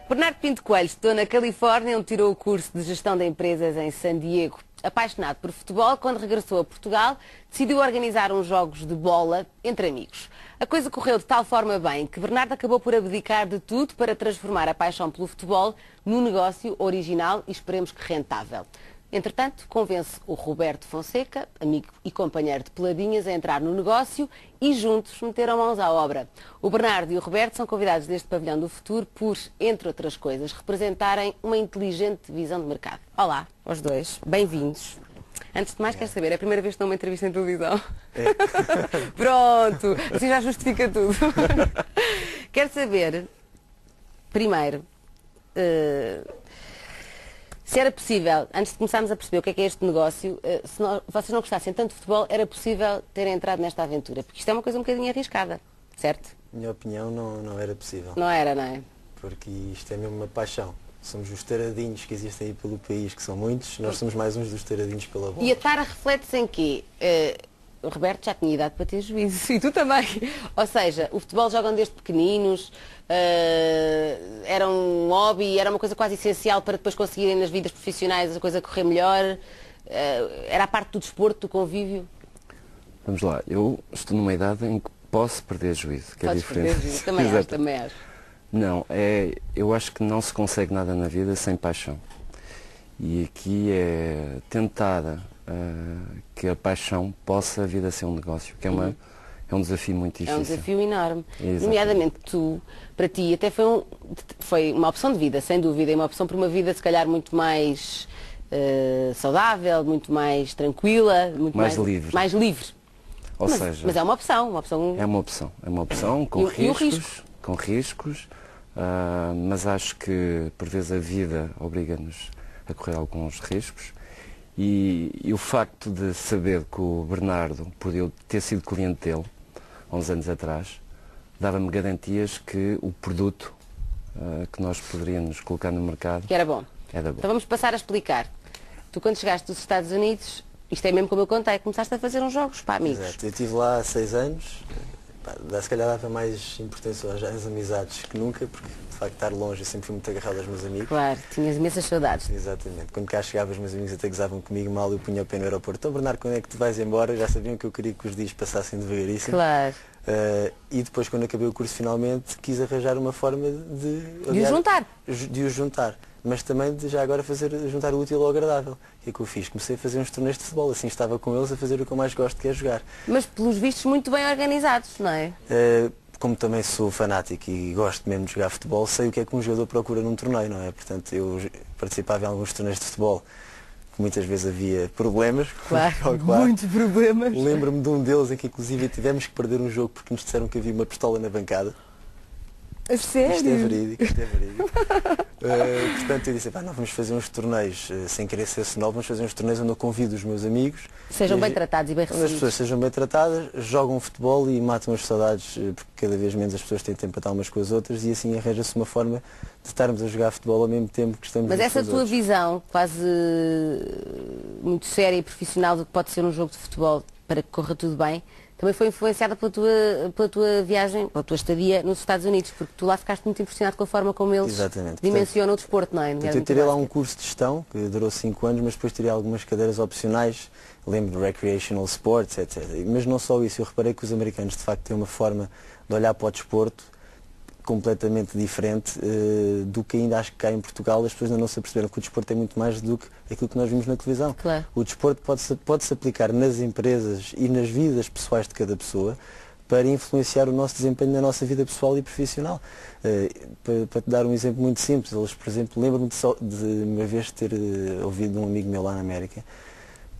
Bernardo Pinto Coelho estudou na Califórnia, onde tirou o curso de Gestão de Empresas em San Diego. Apaixonado por futebol, quando regressou a Portugal, decidiu organizar uns jogos de bola entre amigos. A coisa correu de tal forma bem que Bernardo acabou por abdicar de tudo para transformar a paixão pelo futebol num negócio original e esperemos que rentável. Entretanto, convence o Roberto Fonseca, amigo e companheiro de peladinhas, a entrar no negócio e juntos meteram mãos à obra. O Bernardo e o Roberto são convidados deste pavilhão do futuro por, entre outras coisas, representarem uma inteligente visão de mercado. Olá, aos dois, bem-vindos. Antes de mais, quero saber, é a primeira vez que dou uma entrevista em televisão? É. Pronto, assim já justifica tudo. Quero saber, primeiro, se era possível, antes de começarmos a perceber o que é este negócio, se vocês não gostassem tanto de futebol, era possível terem entrado nesta aventura? Porque isto é uma coisa um bocadinho arriscada, certo? Minha opinião, não era possível. Não era, não é? Porque isto é mesmo uma paixão. Somos os taradinhos que existem aí pelo país, que são muitos, nós somos mais uns dos taradinhos pela bola. E a tara reflete-se em quê? O Roberto já tinha idade para ter juízo, e tu também. Ou seja, o futebol jogam desde pequeninos, era um hobby, era uma coisa quase essencial para depois conseguirem nas vidas profissionais a coisa correr melhor, era a parte do desporto, do convívio? Vamos lá, eu estou numa idade em que posso perder juízo, que é diferente. Perder juízo, também acho. Não, eu acho que não se consegue nada na vida sem paixão. E aqui é tentar que a paixão possa vir a ser um negócio, que é um desafio muito difícil. É um desafio enorme. Exatamente. Nomeadamente para ti, até foi uma opção de vida, sem dúvida, e uma opção para uma vida se calhar muito mais saudável, muito mais tranquila, muito mais livre. Mais livre. Mas é uma opção. É uma opção com riscos, mas acho que por vezes a vida obriga-nos a correr alguns riscos. E o facto de saber que o Bernardo, por eu ter sido cliente dele há uns anos atrás, dava-me garantias que o produto que nós poderíamos colocar no mercado... Que era bom. Era bom. Então vamos passar a explicar. Tu, quando chegaste dos Estados Unidos, isto é mesmo como eu contei, começaste a fazer uns jogos para amigos. Exato. Eu estive lá há 6 anos, se calhar dava mais importância às amizades que nunca, porque de facto estar longe eu sempre fui muito agarrado aos meus amigos. Claro, tinhas imensas saudades. Exatamente. Quando cá chegava os meus amigos até gozavam comigo mal, eu punha o pé no aeroporto. Então, Bernardo, quando é que tu vais embora? Já sabiam que eu queria que os dias passassem devagaríssimo. Claro. E depois, quando acabei o curso finalmente, quis arranjar uma forma de os juntar. Mas também de já agora juntar o útil ao agradável. O que é que eu fiz? Comecei a fazer uns torneios de futebol, assim estava com eles a fazer o que eu mais gosto, que é jogar. Mas pelos vistos muito bem organizados, não é? Como também sou fanático e gosto mesmo de jogar futebol, sei o que é que um jogador procura num torneio, não é? Portanto, eu participava em alguns torneios de futebol, que muitas vezes havia problemas. Claro, muitos problemas. Lembro-me de um deles em que inclusive tivemos que perder um jogo porque nos disseram que havia uma pistola na bancada. A sério? Isto é verídico. Portanto, eu disse, não vamos fazer uns torneios, sem querer ser snobby, vamos fazer uns torneios onde eu convido os meus amigos. Sejam bem tratados e bem recebidos. Onde as pessoas sejam bem tratadas, jogam futebol e matam as saudades, porque cada vez menos as pessoas têm tempo para estar umas com as outras e assim arranja-se uma forma de estarmos a jogar futebol ao mesmo tempo que estamos. Mas essa tua visão, quase muito séria e profissional do que pode ser um jogo de futebol para que corra tudo bem, também foi influenciada pela tua viagem, pela tua estadia nos Estados Unidos, porque tu lá ficaste muito impressionado com a forma como eles dimensionam o desporto, não é? Eu tirei lá um curso de gestão, que durou 5 anos, mas depois tirei algumas cadeiras opcionais, lembro de Recreational Sports, etc. Mas não só isso, eu reparei que os americanos de facto têm uma forma de olhar para o desporto completamente diferente do que ainda acho que cá em Portugal as pessoas ainda não se aperceberam que o desporto é muito mais do que aquilo que nós vimos na televisão. Claro. O desporto pode-se aplicar nas empresas e nas vidas pessoais de cada pessoa para influenciar o nosso desempenho na nossa vida pessoal e profissional. Para te dar um exemplo muito simples, eles, por exemplo, lembro-me de uma vez ter ouvido de um amigo meu lá na América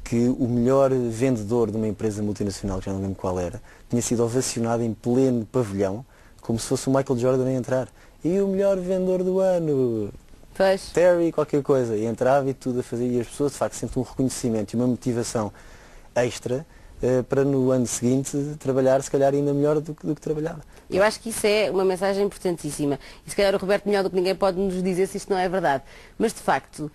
que o melhor vendedor de uma empresa multinacional, que já não lembro qual era, tinha sido ovacionado em pleno pavilhão como se fosse o Michael Jordan a entrar. E o melhor vendedor do ano, Terry, qualquer coisa. E entrava e tudo a fazer. E as pessoas, de facto, sentem um reconhecimento e uma motivação extra para no ano seguinte trabalhar, se calhar, ainda melhor do que trabalhava. Eu acho que isso é uma mensagem importantíssima. E se calhar o Roberto, melhor do que ninguém, pode nos dizer se isto não é verdade. Mas, de facto,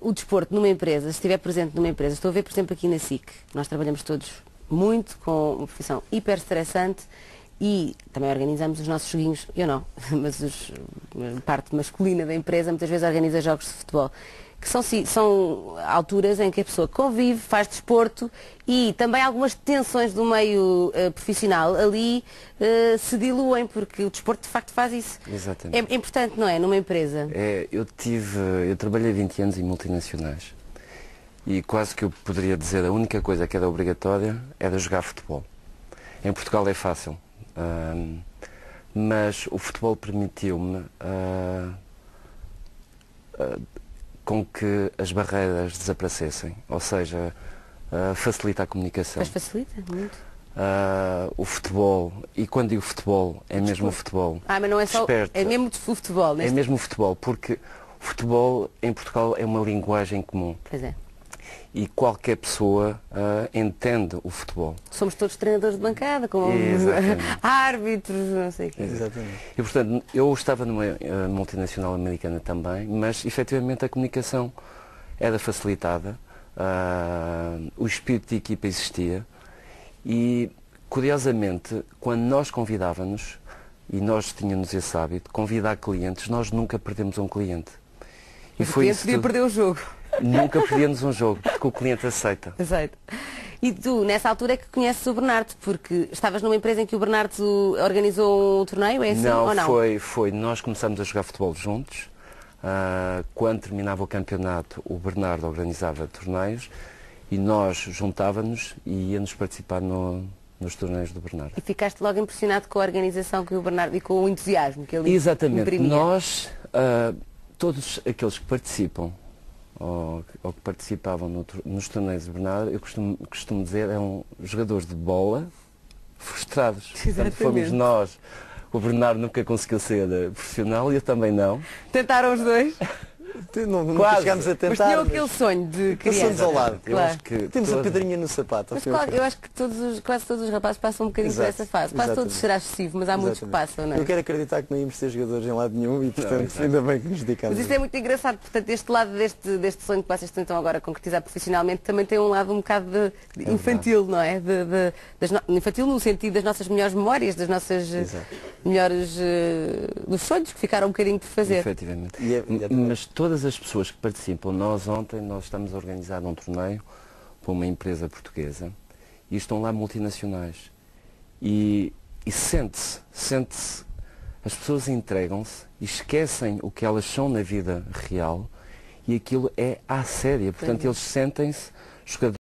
o desporto numa empresa, se estiver presente numa empresa, estou a ver, por exemplo, aqui na SIC, nós trabalhamos todos muito com uma profissão hiper estressante E também organizamos os nossos joguinhos, eu não, mas a parte masculina da empresa muitas vezes organiza jogos de futebol, que são alturas em que a pessoa convive, faz desporto e também algumas tensões do meio profissional ali se diluem, porque o desporto de facto faz isso. Exatamente. É importante, não é, numa empresa? Eu trabalhei 20 anos em multinacionais e quase que eu poderia dizer a única coisa que era obrigatória era jogar futebol. Em Portugal é fácil, mas o futebol permitiu-me com que as barreiras desaparecessem, ou seja, facilita a comunicação. Mas facilita muito. O futebol, e quando digo futebol, é mesmo o futebol. Mas não é só, é mesmo o futebol, É mesmo o futebol, porque o futebol em Portugal é uma linguagem comum. Pois é. E qualquer pessoa entende o futebol. Somos todos treinadores de bancada, como árbitros, não sei o quê. Exatamente. E, portanto, eu estava numa multinacional americana também, mas, efetivamente, a comunicação era facilitada, o espírito de equipa existia e, curiosamente, quando nós convidávamos, e nós tínhamos esse hábito, de convidar clientes, nós nunca perdemos um cliente. E foi isso podia perder o jogo. Nunca perdemos um jogo, porque o cliente aceita. Aceita. E tu, nessa altura é que conheces o Bernardo, porque estavas numa empresa em que o Bernardo organizou um torneio, é assim ou não? Foi. Nós começamos a jogar futebol juntos. Quando terminava o campeonato, o Bernardo organizava torneios e nós juntávamos e íamos participar nos torneios do Bernardo. E ficaste logo impressionado com a organização que o Bernardo e com o entusiasmo que ele imprimia. Nós, todos aqueles que participam ou que participavam nos torneios do Bernardo, eu costumo dizer, eram jogadores de bola frustrados. Portanto, fomos nós. O Bernardo nunca conseguiu ser profissional e eu também não. Tentaram os dois? Não chegámos a tentar. Mas tinham aquele sonho de criança. Passamos ao lado. Claro. Eu acho que temos a pedrinha no sapato. Mas claro, eu acho que quase todos os rapazes passam um bocadinho por essa fase. Quase todos será excessivo, mas há muitos que passam, não é? Eu quero acreditar que não íamos ser jogadores em lado nenhum e, portanto, ainda bem que nos dedicamos. Mas isso é muito engraçado. Portanto, este lado deste sonho que vocês tentam agora concretizar profissionalmente também tem um lado um bocado infantil, não é? Infantil no sentido das nossas melhores memórias, das nossas melhores... dos sonhos que ficaram um bocadinho por fazer. Efetivamente. Mas todas as pessoas que participam, nós estamos a organizar um torneio para uma empresa portuguesa e estão lá multinacionais. E sente-se, as pessoas entregam-se e esquecem o que elas são na vida real e aquilo é à séria. Portanto, eles sentem-se jogadores.